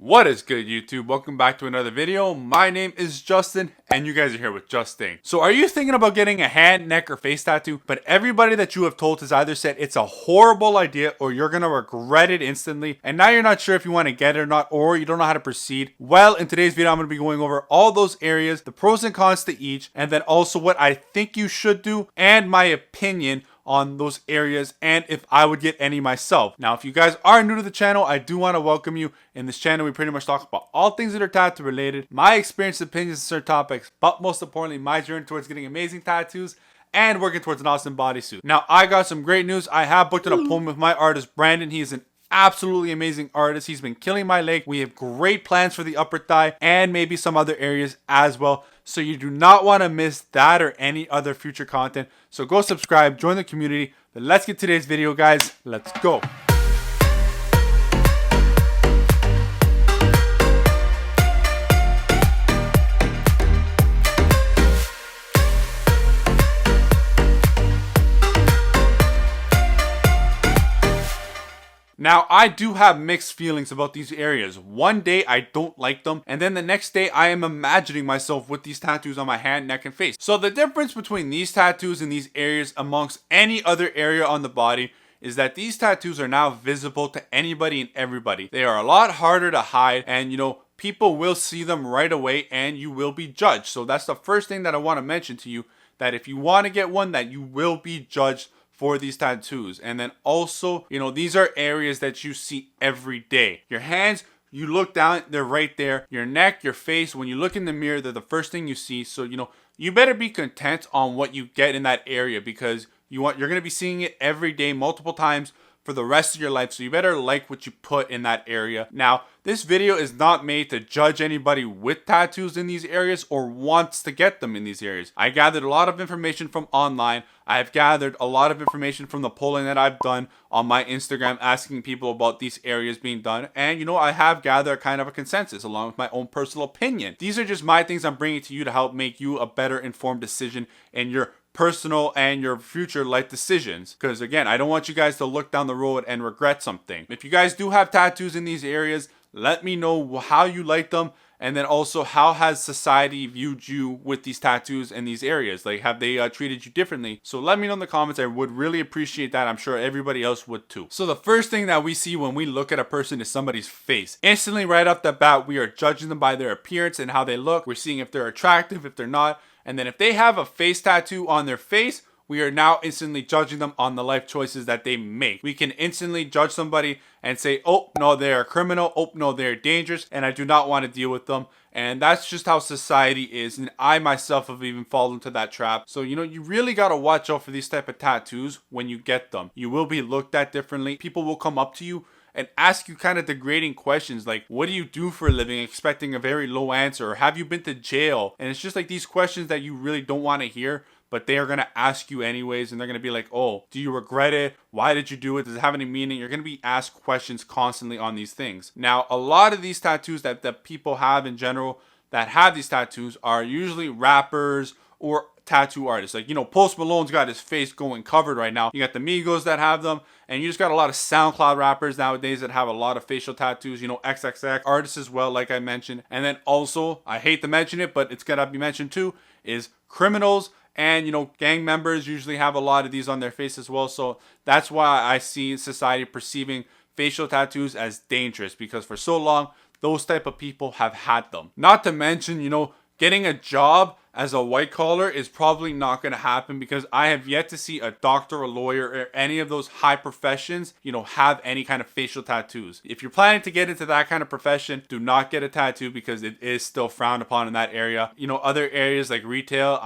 What is good, YouTube? Welcome back to another video. My name is Justin and you guys are here with JustInkD. So are you thinking about getting a hand, neck, or face tattoo, but everybody that you have told has either said it's a horrible idea or you're gonna regret it instantly, and now you're not sure if you want to get it or not, or you don't know how to proceed? Well, in today's video I'm going to be going over all those areas, the pros and cons to each, and then also what I think you should do and my opinion on those areas, and if I would get any myself. Now, if you guys are new to the channel, I do want to welcome you. In this channel, we pretty much talk about all things that are tattoo related, my experience, opinions, and certain topics, but most importantly, my journey towards getting amazing tattoos and working towards an awesome bodysuit. Now, I got some great news. I have booked an appointment with my artist, Brandon. He is an absolutely amazing artist. He's been killing my leg. We have great plans for the upper thigh and maybe some other areas as well. So you do not want to miss that or any other future content. So go subscribe, join the community. But let's get today's video, guys. Let's go. Now, I do have mixed feelings about these areas. One day, I don't like them, and then the next day, I am imagining myself with these tattoos on my hand, neck, and face. So the difference between these tattoos and these areas amongst any other area on the body is that these tattoos are now visible to anybody and everybody. They are a lot harder to hide, and people will see them right away, and you will be judged. So that's the first thing that I want to mention to you, that if you want to get one, that you will be judged for these tattoos. And then also, these are areas that you see every day. Your hands, you look down, they're right there. Your neck, your face, when you look in the mirror, they're the first thing you see. So, you better be content on what you get in that area, because you're going to be seeing it every day, multiple times for the rest of your life. So you better like what you put in that area. Now, this video is not made to judge anybody with tattoos in these areas or wants to get them in these areas. I gathered a lot of information from online. I've gathered a lot of information from the polling that I've done on my Instagram, asking people about these areas being done. And I have gathered kind of a consensus along with my own personal opinion. These are just my things I'm bringing to you to help make you a better informed decision in your personal and your future life decisions, because again, I don't want you guys to look down the road and regret something. If you guys do have tattoos in these areas, let me know how you like them, and then also how has society viewed you with these tattoos in these areas. Like, have they treated you differently? So let me know in the comments. I would really appreciate that. I'm sure everybody else would too. So the first thing that we see when we look at a person is somebody's face. Instantly, right off the bat, we are judging them by their appearance and how they look. We're seeing if they're attractive, if they're not. And then if they have a face tattoo on their face, we are now instantly judging them on the life choices that they make. We can instantly judge somebody and say, oh, no, they're a criminal. Oh, no, they're dangerous, and I do not want to deal with them. And that's just how society is. And I myself have even fallen into that trap. So, you really got to watch out for these type of tattoos when you get them. You will be looked at differently. People will come up to you and ask you kind of degrading questions like, what do you do for a living, expecting a very low answer, or have you been to jail? And it's just like these questions that you really don't want to hear, but they are going to ask you anyways, and they're going to be like, oh, do you regret it? Why did you do it? Does it have any meaning? You're going to be asked questions constantly on these things. Now, a lot of these tattoos that people have in general that have these tattoos are usually rappers or tattoo artists. Like, Post Malone's got his face going covered right now. You got the Migos that have them, and you just got a lot of SoundCloud rappers nowadays that have a lot of facial tattoos. XXX artists as well, like I mentioned. And then also, I hate to mention it, but it's gotta be mentioned too, is criminals. And, gang members usually have a lot of these on their face as well. So that's why I see society perceiving facial tattoos as dangerous, because for so long, those type of people have had them. Not to mention, getting a job as a white collar is probably not going to happen, because I have yet to see a doctor, a lawyer, or any of those high professions, have any kind of facial tattoos. If you're planning to get into that kind of profession, do not get a tattoo, because it is still frowned upon in that area. Other areas like retail,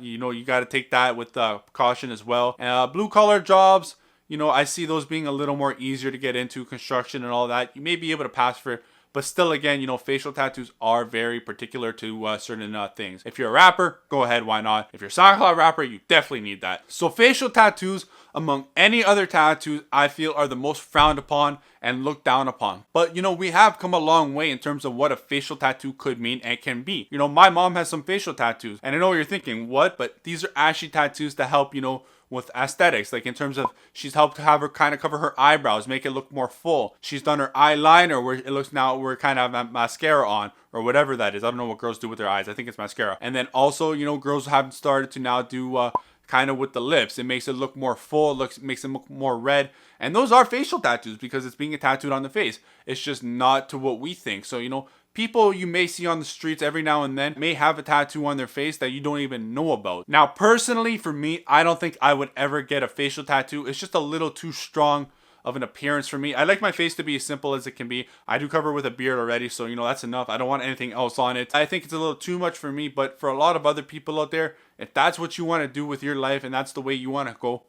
you got to take that with caution as well. Blue collar jobs, I see those being a little more easier to get into, construction and all that. You may be able to pass for it. But still, again, facial tattoos are very particular to certain things. If you're a rapper, go ahead, why not? If you're a SoundCloud rapper, you definitely need that. So facial tattoos among any other tattoos I feel are the most frowned upon and looked down upon. But you know, we have come a long way in terms of what a facial tattoo could mean and can be. You know, my mom has some facial tattoos, and I know you're thinking, what? But these are actually tattoos to help, you know, with aesthetics, like in terms of she's helped to have her kind of cover her eyebrows, make it look more full. She's done her eyeliner where it looks now we're kind of have mascara on or whatever that is. I don't know what girls do with their eyes. I think it's mascara. And then also, you know, girls have started to now do kind of with the lips. It makes it look more full, makes it look more red. And those are facial tattoos because it's being tattooed on the face. It's just not to what we think. So, you know, people you may see on the streets every now and then may have a tattoo on their face that you don't even know about. Now, personally, for me, I don't think I would ever get a facial tattoo. It's just a little too strong of an appearance for me. I like my face to be as simple as it can be. I do cover with a beard already, so you know that's enough. I don't want anything else on it. I think it's a little too much for me, but for a lot of other people out there, if that's what you want to do with your life and that's the way you want to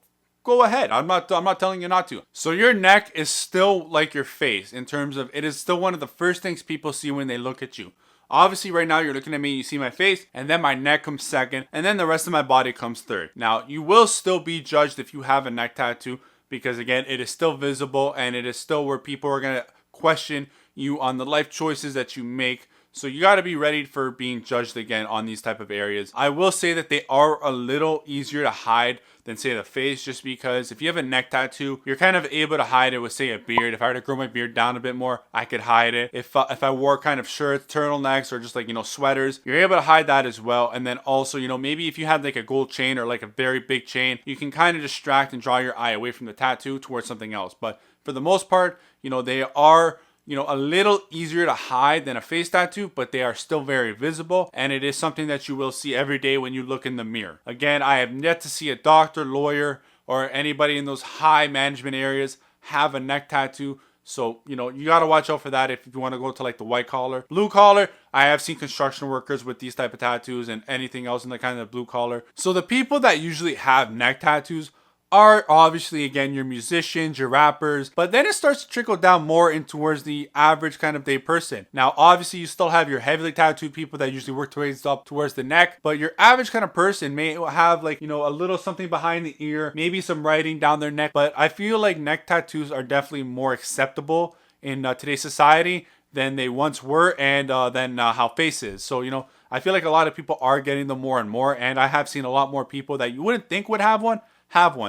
go ahead. I'm not telling you not to. So your neck is still like your face in terms of it is still one of the first things people see when they look at you. Obviously right now you're looking at me, you see my face, and then my neck comes second, and then the rest of my body comes third. Now you will still be judged if you have a neck tattoo, because again, it is still visible and it is still where people are going to question you on the life choices that you make. So you got to be ready for being judged again on these type of areas. I will say that they are a little easier to hide than say the face, just because if you have a neck tattoo, you're kind of able to hide it with say a beard. If I were to grow my beard down a bit more, I could hide it. If I wore kind of shirts, turtlenecks, or just like, you know, sweaters, you're able to hide that as well. And then also, you know, maybe if you had like a gold chain or like a very big chain, you can kind of distract and draw your eye away from the tattoo towards something else. But for the most part, you know, they are, you know, a little easier to hide than a face tattoo, but they are still very visible, and it is something that you will see every day when you look in the mirror. Again, I have yet to see a doctor, lawyer, or anybody in those high management areas have a neck tattoo. So, you know, you got to watch out for that if you want to go to like the white collar. Blue collar, I have seen construction workers with these type of tattoos and anything else in the kind of blue collar. So the people that usually have neck tattoos are obviously, again, your musicians, your rappers, but then it starts to trickle down more in towards the average kind of day person. Now, obviously, you still have your heavily tattooed people that usually work towards up towards the neck, but your average kind of person may have like, you know, a little something behind the ear, maybe some writing down their neck, but I feel like neck tattoos are definitely more acceptable in today's society than they once were, and than how face is. So, you know, I feel like a lot of people are getting them more and more, and I have seen a lot more people that you wouldn't think would have one.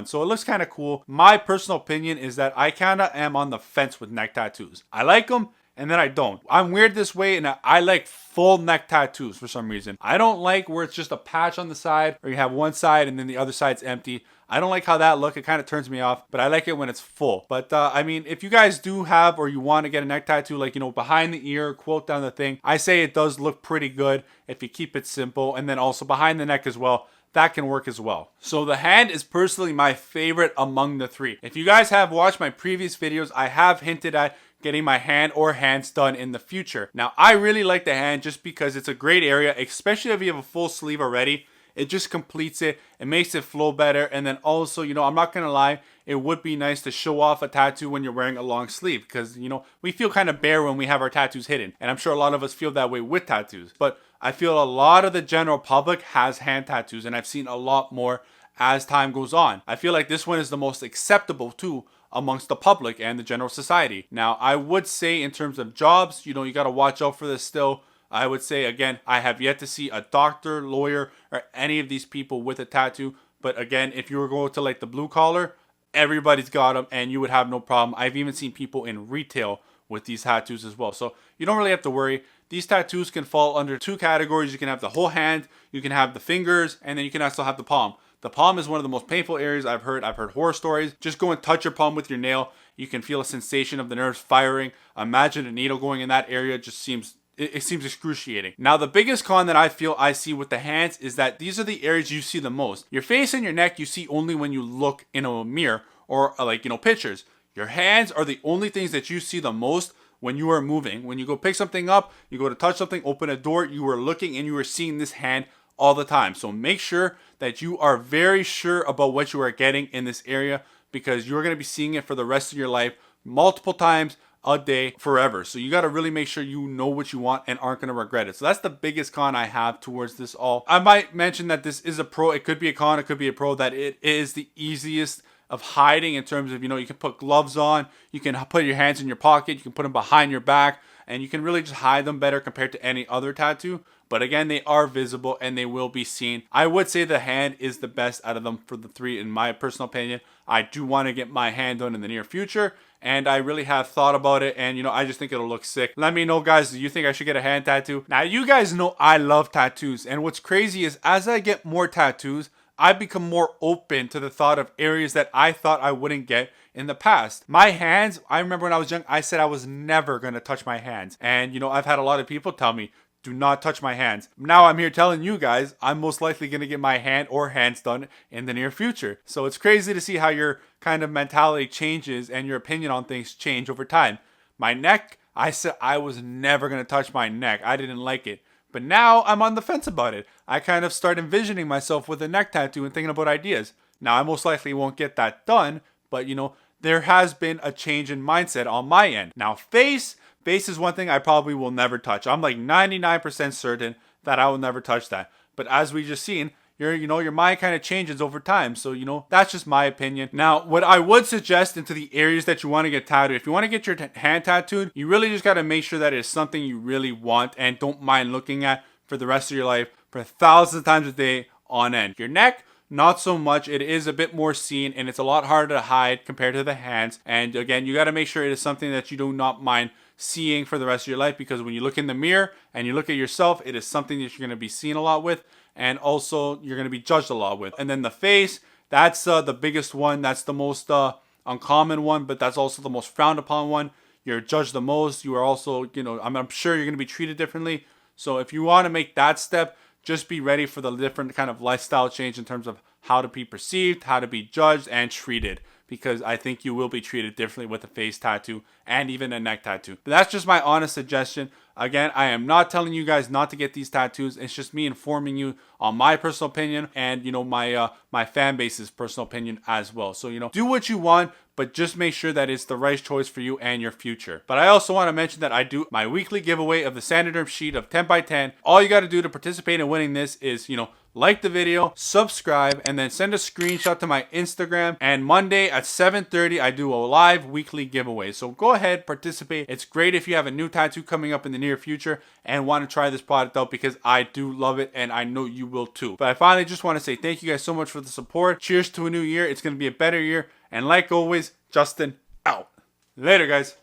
So it looks kind of cool. My personal opinion is that I kind of am on the fence with neck tattoos. I like them and then I don't. I'm weird this way, and I like full neck tattoos for some reason. I don't like where it's just a patch on the side or you have one side and then the other side's empty. I don't like how that look. It kind of turns me off, but I like it when it's full. But I mean, if you guys do have or you want to get a neck tattoo, like, you know, behind the ear, quote down the thing, I say it does look pretty good if you keep it simple, and then also behind the neck as well. That can work as well. So the hand is personally my favorite among the three. If you guys have watched my previous videos, I have hinted at getting my hand or hands done in the future. Now, I really like the hand just because it's a great area, especially if you have a full sleeve already. It just completes it. It makes it flow better. And then also, you know, I'm not going to lie, it would be nice to show off a tattoo when you're wearing a long sleeve, because, you know, we feel kind of bare when we have our tattoos hidden. And I'm sure a lot of us feel that way with tattoos. But I feel a lot of the general public has hand tattoos, and I've seen a lot more as time goes on. I feel like this one is the most acceptable too amongst the public and the general society. Now, I would say in terms of jobs, you know, you got to watch out for this still. I would say, again, I have yet to see a doctor, lawyer, or any of these people with a tattoo. But again, if you were going to like the blue collar, everybody's got them and you would have no problem. I've even seen people in retail with these tattoos as well. So you don't really have to worry. These tattoos can fall under two categories. You can have the whole hand, you can have the fingers, and then you can also have the palm. The palm is one of the most painful areas I've heard. I've heard horror stories. Just go and touch your palm with your nail. You can feel a sensation of the nerves firing. Imagine a needle going in that area. It seems excruciating. Now, the biggest con that I feel I see with the hands is that these are the areas you see the most. Your face and your neck you see only when you look in a mirror or like, you know, pictures. Your hands are the only things that you see the most when you are moving. When you go pick something up, you go to touch something, open a door, you are looking and you are seeing this hand all the time. So make sure that you are very sure about what you are getting in this area, because you're going to be seeing it for the rest of your life, multiple times a day, forever. So you got to really make sure you know what you want and aren't going to regret it. So that's the biggest con I have towards this all. I might mention that this is a pro. It could be a con, it could be a pro, that it is the easiest of hiding in terms of, you can put gloves on, you can put your hands in your pocket, you can put them behind your back, and you can really just hide them better compared to any other tattoo. But again, they are visible and they will be seen. I would say the hand is the best out of them for the three, in my personal opinion. I do want to get my hand done in the near future, and I really have thought about it, and I just think it'll look sick. Let me know, guys, do you think I should get a hand tattoo? Now, you guys know I love tattoos, and what's crazy is as I get more tattoos, I become more open to the thought of areas that I thought I wouldn't get in the past. My hands, I remember when I was young, I said I was never going to touch my hands. And, I've had a lot of people tell me, do not touch my hands. Now I'm here telling you guys, I'm most likely going to get my hand or hands done in the near future. So it's crazy to see how your kind of mentality changes and your opinion on things change over time. My neck, I said I was never going to touch my neck. I didn't like it. But now I'm on the fence about it. I kind of start envisioning myself with a neck tattoo and thinking about ideas. Now I most likely won't get that done, but there has been a change in mindset on my end. Now face is one thing I probably will never touch. I'm like 99% certain that I will never touch that. But as we just seen, your mind kind of changes over time. So, that's just my opinion. Now, what I would suggest into the areas that you want to get tattooed, if you want to get your hand tattooed, you really just got to make sure that it's something you really want and don't mind looking at for the rest of your life for thousands of times a day on end. Your neck, not so much. It is a bit more seen and it's a lot harder to hide compared to the hands. And again, you got to make sure it is something that you do not mind seeing for the rest of your life, because when you look in the mirror and you look at yourself, it is something that you're going to be seen a lot with, and also you're going to be judged a lot with. And then the face, that's the biggest one. That's the most uncommon one, but that's also the most frowned upon one. You're judged the most. You are also, I'm sure you're going to be treated differently. So if you want to make that step, just be ready for the different kind of lifestyle change in terms of how to be perceived, how to be judged and treated, because I think you will be treated differently with a face tattoo and even a neck tattoo. But that's just my honest suggestion. Again, I am not telling you guys not to get these tattoos. It's just me informing you on my personal opinion and, my fan base's personal opinion as well. So, do what you want, but just make sure that it's the right choice for you and your future. But I also want to mention that I do my weekly giveaway of the Sandoderm sheet of 10x10. All you got to do to participate in winning this is, like the video, subscribe, and then send a screenshot to my Instagram. And Monday at 7:30, I do a live weekly giveaway. So go ahead, participate. It's great if you have a new tattoo coming up in the near future and want to try this product out, because I do love it and I know you will too. But I finally just want to say thank you guys so much for the support. Cheers to a new year. It's going to be a better year. And like always, Justin out. Later, guys.